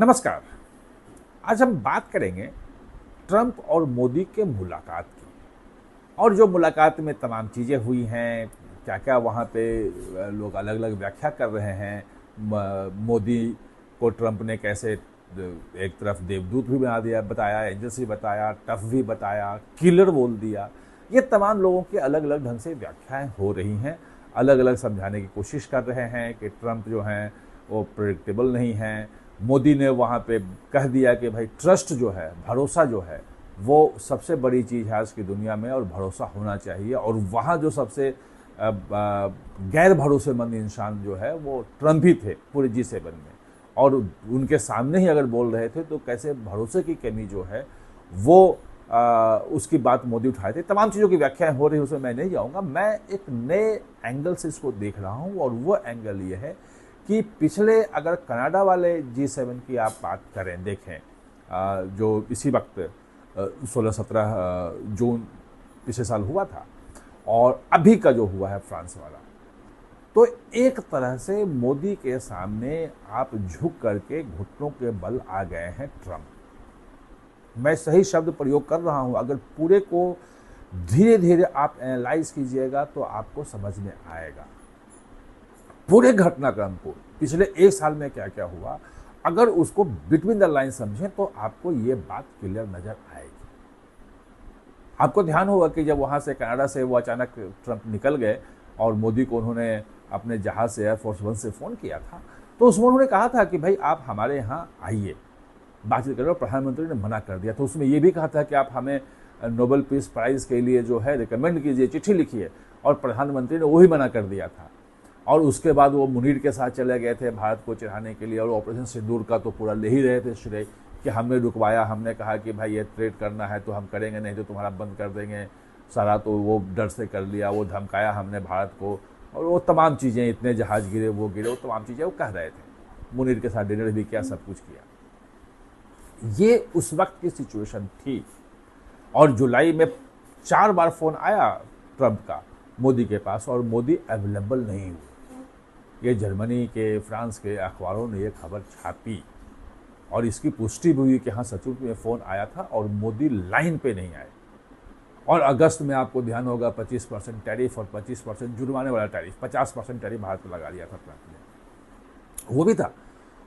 नमस्कार। आज हम बात करेंगे ट्रंप और मोदी के मुलाकात की, और जो मुलाकात में तमाम चीज़ें हुई हैं, क्या क्या वहाँ पे लोग अलग अलग व्याख्या कर रहे हैं। मोदी को ट्रंप ने कैसे एक तरफ देवदूत भी बना दिया, बताया, एंजल्स भी बताया, टफ भी बताया, किलर बोल दिया। ये तमाम लोगों की अलग अलग ढंग से व्याख्याएं हो रही हैं, अलग अलग समझाने की कोशिश कर रहे हैं कि ट्रंप जो हैं वो प्रेडिक्टेबल नहीं हैं। मोदी ने वहाँ पे कह दिया कि भाई ट्रस्ट जो है, भरोसा जो है, वो सबसे बड़ी चीज़ है आज की दुनिया में और भरोसा होना चाहिए। और वहाँ जो सबसे गैर भरोसेमंद इंसान जो है वो ट्रंप ही थे पूरे G7 में, और उनके सामने ही अगर बोल रहे थे तो कैसे भरोसे की कमी जो है वो उसकी बात मोदी उठाए थे। तमाम चीज़ों की व्याख्याएं हो रही है, उसमें मैं नहीं जाऊँगा। मैं एक नए एंगल से इसको देख रहा हूँ, और वो एंगल ये है कि पिछले अगर कनाडा वाले G7 की आप बात करें, देखें जो इसी वक्त 16-17 जून पिछले साल हुआ था, और अभी का जो हुआ है फ्रांस वाला, तो एक तरह से मोदी के सामने आप झुक करके घुटनों के बल आ गए हैं ट्रंप। मैं सही शब्द प्रयोग कर रहा हूं। अगर पूरे को धीरे धीरे आप एनालाइज कीजिएगा तो आपको समझ में आएगा पूरे घटनाक्रम को, पिछले एक साल में क्या क्या हुआ। अगर उसको बिटवीन द लाइन समझें तो आपको ये बात क्लियर नजर आएगी। आपको ध्यान होगा कि जब वहां से कनाडा से वो अचानक ट्रंप निकल गए और मोदी को उन्होंने अपने जहाज से एयरफोर्स 1 से फ़ोन किया था, तो उसमें उन्होंने कहा था कि भाई आप हमारे यहाँ आइए, बातचीत करें। और प्रधानमंत्री ने मना कर दिया। तो उसमें ये भी कहा था कि आप हमें नोबेल पीस प्राइज़ के लिए जो है रिकमेंड कीजिए, चिट्ठी लिखिए, और प्रधानमंत्री ने वही मना कर दिया था। और उसके बाद वो मुनीर के साथ चले गए थे भारत को चिढ़ाने के लिए, और ऑपरेशन सिंदूर का तो पूरा ले ही रहे थे श्रेय कि हमने रुकवाया, हमने कहा कि भाई ये ट्रेड करना है तो हम करेंगे, नहीं तो तुम्हारा बंद कर देंगे सारा। तो वो डर से कर लिया, वो धमकाया हमने भारत को, और वो तमाम चीज़ें, इतने जहाज गिरे, वो गिरे, वो तमाम चीज़ें वो कह रहे थे। मुनीर के साथ डिनर भी किया, सब कुछ किया। ये उस वक्त की सिचुएशन थी। और जुलाई में 4 बार फ़ोन आया ट्रंप का मोदी के पास, और मोदी अवेलेबल नहीं हुए। ये जर्मनी के, फ्रांस के अखबारों ने ये खबर छापी, और इसकी पुष्टि भी हुई कि हाँ सचमुच में फ़ोन आया था और मोदी लाइन पे नहीं आए। और अगस्त में आपको ध्यान होगा 25% टैरिफ और 25% जुर्माने वाला टैरिफ, 50% टैरिफ भारत पर लगा दिया था ट्रंप ने, वो भी था।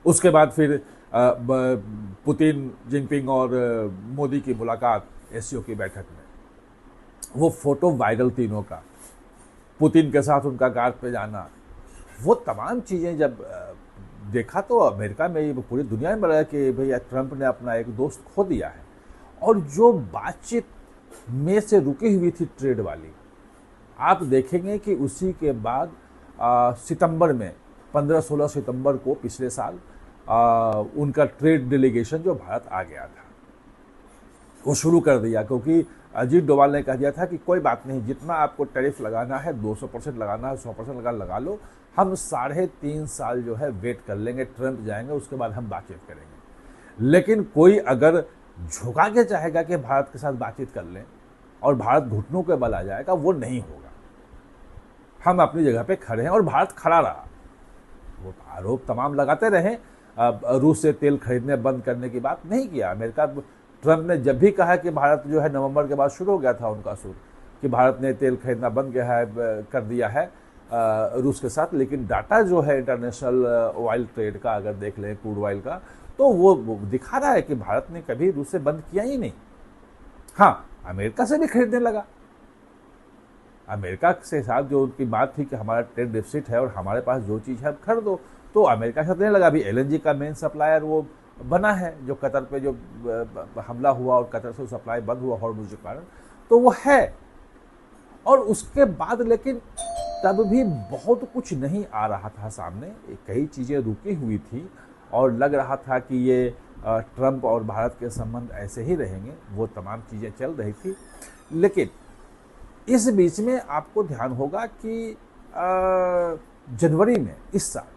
उसके बाद फिर पुतिन, जिनपिंग और मोदी की मुलाकात एससीओ की बैठक में, वो फोटो वायरल तीनों का, पुतिन के साथ उनका गार्ड पे जाना, वो तमाम चीज़ें जब देखा तो अमेरिका में, ये पूरी दुनिया में लगा कि भैया ट्रंप ने अपना एक दोस्त खो दिया है। और जो बातचीत में से रुकी हुई थी ट्रेड वाली, आप देखेंगे कि उसी के बाद सितंबर में 15-16 सितंबर को पिछले साल उनका ट्रेड डेलीगेशन जो भारत आ गया था वो शुरू कर दिया, क्योंकि अजीत डोभाल ने कह दिया था कि कोई बात नहीं, जितना आपको टैरिफ लगाना है, 200% लगाना है, 100% लगा लो, हम 3.5 साल जो है वेट कर लेंगे, ट्रंप जाएंगे, उसके बाद हम बातचीत करेंगे। लेकिन कोई अगर झुका के चाहेगा कि भारत के साथ बातचीत कर लें और भारत घुटनों के बल आ जाएगा, वो नहीं होगा। हम अपनी जगह पे खड़े हैं, और भारत खड़ा रहा। वो आरोप तमाम लगाते रहे, रूस से तेल खरीदने बंद करने की बात नहीं किया अमेरिका। ट्रंप ने जब भी कहा कि भारत जो है नवंबर के बाद शुरू हो गया था उनका सूर कि भारत ने तेल खरीदना बंद किया है, कर दिया है रूस के साथ, लेकिन डाटा जो है इंटरनेशनल ऑयल ट्रेड का अगर देख लें, क्रूड ऑयल का, तो वो दिखा रहा है कि भारत ने कभी रूस से बंद किया ही नहीं। हाँ, अमेरिका से भी खरीदने लगा। अमेरिका से साथ जो उनकी बात थी कि हमारा ट्रेड डेफिसिट है और हमारे पास जो चीज़ है खरीदो, तो अमेरिका से देने लगा। अभी एलएनजी का मेन सप्लायर वो बना है, जो कतर पे जो हमला हुआ और कतर से सप्लाई बंद हुआ हॉर्मुज़ के कारण, तो वो है। और उसके बाद लेकिन तब भी बहुत कुछ नहीं आ रहा था सामने, कई चीज़ें रुकी हुई थी, और लग रहा था कि ये ट्रंप और भारत के संबंध ऐसे ही रहेंगे, वो तमाम चीज़ें चल रही थी। लेकिन इस बीच में आपको ध्यान होगा कि जनवरी में इस साल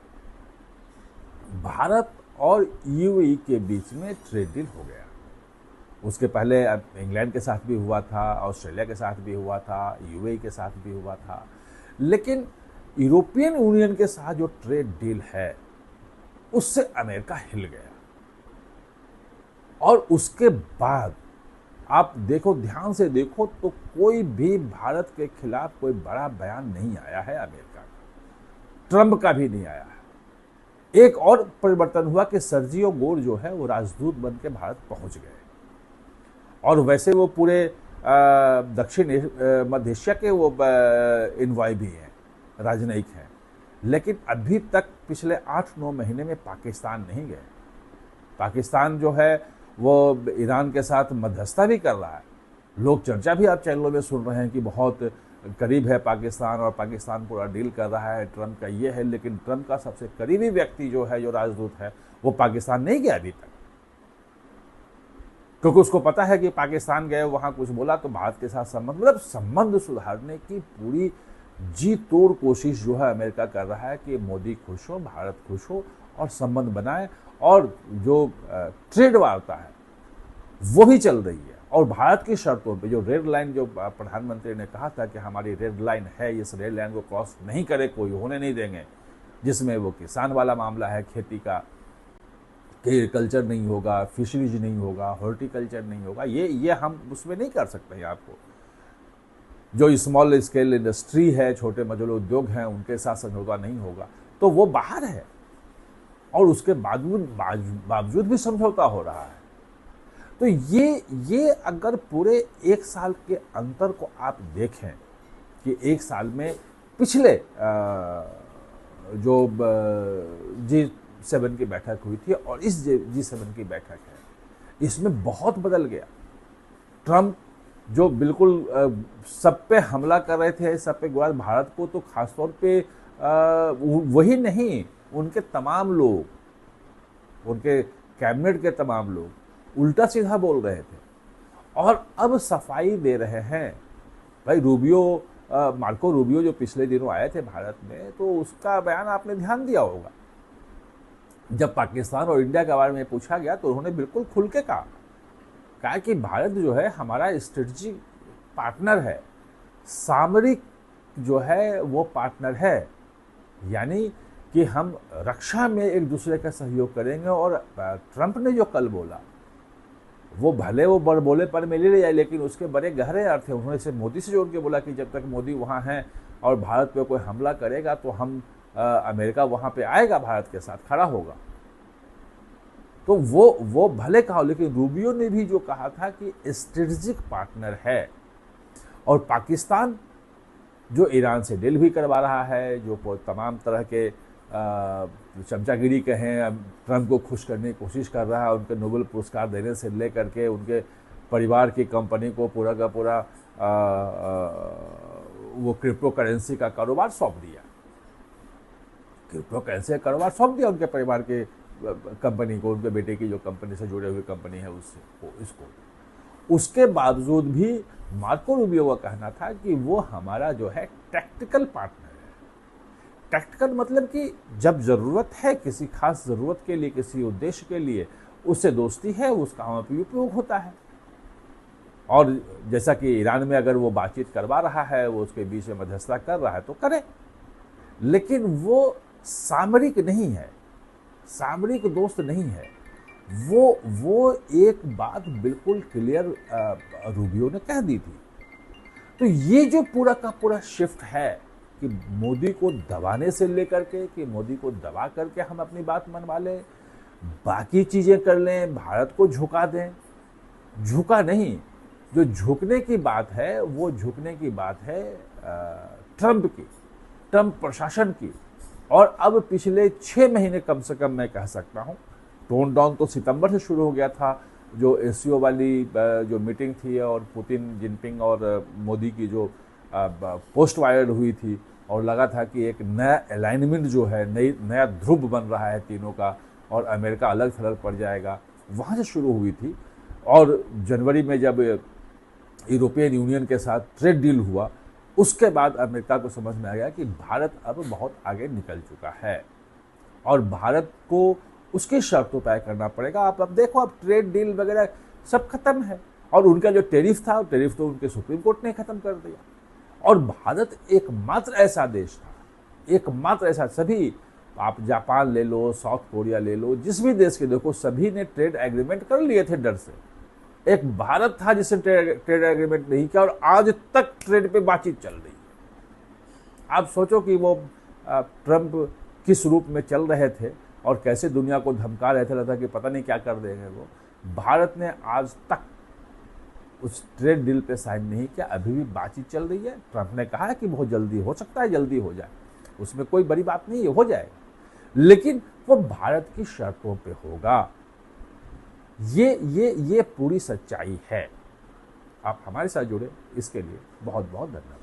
भारत और यूएई के बीच में ट्रेड डील हो गया। उसके पहले इंग्लैंड के साथ भी हुआ था, ऑस्ट्रेलिया के साथ भी हुआ था, यूएई के साथ भी हुआ था। लेकिन यूरोपियन यूनियन के साथ जो ट्रेड डील है उससे अमेरिका हिल गया। और उसके बाद आप देखो, ध्यान से देखो, तो कोई भी भारत के खिलाफ कोई बड़ा बयान नहीं आया है अमेरिका का, ट्रंप का भी नहीं आया है। एक और परिवर्तन हुआ कि सर्जियो गोर जो है वो राजदूत बन के भारत पहुंच गए, और वैसे वो पूरे दक्षिण मध्य एशिया के वो इन्वॉय भी हैं, राजनयिक हैं, लेकिन अभी तक पिछले 8-9 महीने में पाकिस्तान नहीं गए। पाकिस्तान जो है वो ईरान के साथ मध्यस्थता भी कर रहा है। लोग चर्चा भी आप चैनलों में सुन रहे हैं कि बहुत करीब है पाकिस्तान, और पाकिस्तान पूरा डील कर रहा है, ट्रंप का ये है, लेकिन ट्रंप का सबसे करीबी व्यक्ति जो है, जो राजदूत है, वो पाकिस्तान नहीं गया अभी तक, क्योंकि उसको पता है कि पाकिस्तान गए, वहां कुछ बोला तो भारत के साथ संबंध, मतलब संबंध सुधारने की पूरी जी तोड़ कोशिश जो है अमेरिका कर रहा है कि मोदी खुश हो, भारत खुश हो और संबंध बनाए, और जो ट्रेड वार्ता है वो भी चल रही है। और भारत की शर्तों पे जो रेड लाइन, जो प्रधानमंत्री ने कहा था कि हमारी रेड लाइन है, इस रेड लाइन को क्रॉस नहीं करे कोई, होने नहीं देंगे, जिसमें वो किसान वाला मामला है, खेती का, एग्रीकल्चर नहीं होगा, फिशरीज नहीं होगा, हॉर्टिकल्चर नहीं होगा, ये हम उसमें नहीं कर सकते हैं। आपको जो स्मॉल स्केल इंडस्ट्री है, छोटे मझोले उद्योग हैं, उनके साथ समझौता नहीं होगा, तो वो बाहर है, और उसके बावजूद भी समझौता हो रहा है। तो ये अगर पूरे एक साल के अंतर को आप देखें कि एक साल में पिछले जो G7 की बैठक हुई थी और इस G7 की बैठक है, इसमें बहुत बदल गया। ट्रंप जो बिल्कुल सब पे हमला कर रहे थे, सब पे गुआर भारत को, तो खासतौर पे वही नहीं, उनके तमाम लोग, उनके कैबिनेट के तमाम लोग उल्टा सीधा बोल रहे थे, और अब सफाई दे रहे हैं। भाई मार्को रूबियो जो पिछले दिनों आए थे भारत में, तो उसका बयान आपने ध्यान दिया होगा। जब पाकिस्तान और इंडिया के बारे में पूछा गया तो उन्होंने बिल्कुल खुल के कहा कि भारत जो है हमारा स्ट्रेटेजिक पार्टनर है, सामरिक जो है वो पार्टनर है, यानी कि हम रक्षा में एक दूसरे का सहयोग करेंगे। और ट्रंप ने जो कल बोला, वो भले वो बड़ बोले पर में ले जाए, लेकिन उसके बड़े गहरे अर्थ है। उन्होंने इसे मोदी से जोड़ के बोला कि जब तक मोदी वहाँ हैं और भारत पे कोई हमला करेगा तो हम अमेरिका वहाँ पे आएगा, भारत के साथ खड़ा होगा। तो वो भले कहा, लेकिन रूबियो ने भी जो कहा था कि स्ट्रेटेजिक पार्टनर है, और पाकिस्तान जो ईरान से डील भी करवा रहा है, जो तमाम तरह के चमचागिरी कहें, ट्रंप को खुश करने की कोशिश कर रहा है, उनके नोबेल पुरस्कार देने से लेकर के उनके परिवार की कंपनी को पूरा का पूरा वो क्रिप्टो करेंसी का कारोबार सौंप दिया, क्रिप्टो करेंसी का कारोबार सौंप दिया उनके परिवार के कंपनी को, उनके बेटे की जो कंपनी से जुड़े हुई कंपनी है इसको। उसके बावजूद भी मार्को रूबियो का कहना था कि वो हमारा जो है टैक्टिकल पार्टनर है। टैक्टिकल मतलब कि जब ज़रूरत है, किसी खास ज़रूरत के लिए, किसी उद्देश्य के लिए, उससे दोस्ती है, उसका वहाँ पर उपयोग होता है। और जैसा कि ईरान में अगर वो बातचीत करवा रहा है, वो उसके बीच में मध्यस्थता कर रहा है तो करे, लेकिन वो सामरिक नहीं है, सामरिक दोस्त नहीं है। वो एक बात बिल्कुल क्लियर रूबियो ने कह दी थी। तो ये जो पूरा का पूरा शिफ्ट है कि मोदी को दबाने से लेकर के, कि मोदी को दबा करके हम अपनी बात मनवा लें, बाकी चीज़ें कर लें, भारत को झुका दें, झुका नहीं। जो झुकने की बात है, वो झुकने की बात है ट्रंप की, ट्रंप प्रशासन की। और अब पिछले 6 महीने कम से कम मैं कह सकता हूँ, टोन डाउन तो सितंबर से शुरू हो गया था, जो एससीओ वाली जो मीटिंग थी और पुतिन, जिनपिंग और मोदी की जो पोस्ट वायरल हुई थी, और लगा था कि एक नया अलाइनमेंट जो है, नया ध्रुव बन रहा है तीनों का, और अमेरिका अलग थलग पड़ जाएगा, वहाँ से शुरू हुई थी। और जनवरी में जब यूरोपियन यूनियन के साथ ट्रेड डील हुआ, उसके बाद अमेरिका को समझ में आ गया कि भारत अब बहुत आगे निकल चुका है और भारत को उसकी शर्तों तय करना पड़ेगा। आप अब देखो, अब ट्रेड डील वगैरह सब खत्म है, और उनका जो टैरिफ था, टैरिफ तो उनके सुप्रीम कोर्ट ने खत्म कर दिया। और भारत एकमात्र ऐसा देश था, एकमात्र ऐसा, सभी आप जापान ले लो, साउथ कोरिया ले लो, जिस भी देश के देखो, सभी ने ट्रेड एग्रीमेंट कर लिए थे डर से। एक भारत था जिसने ट्रेड एग्रीमेंट नहीं किया और आज तक ट्रेड पे बातचीत चल रही है। आप सोचो कि वो ट्रंप किस रूप में चल रहे थे और कैसे दुनिया को धमका रहे थे, लगता कि पता नहीं क्या कर देंगे वो। भारत ने आज तक उस ट्रेड डील पे साइन नहीं किया, अभी भी बातचीत चल रही है। ट्रंप ने कहा है कि बहुत जल्दी हो सकता है, जल्दी हो जाए, उसमें कोई बड़ी बात नहीं है, हो जाएगा, लेकिन वो भारत की शर्तों पे होगा। ये पूरी सच्चाई है। आप हमारे साथ जुड़े, इसके लिए बहुत बहुत धन्यवाद।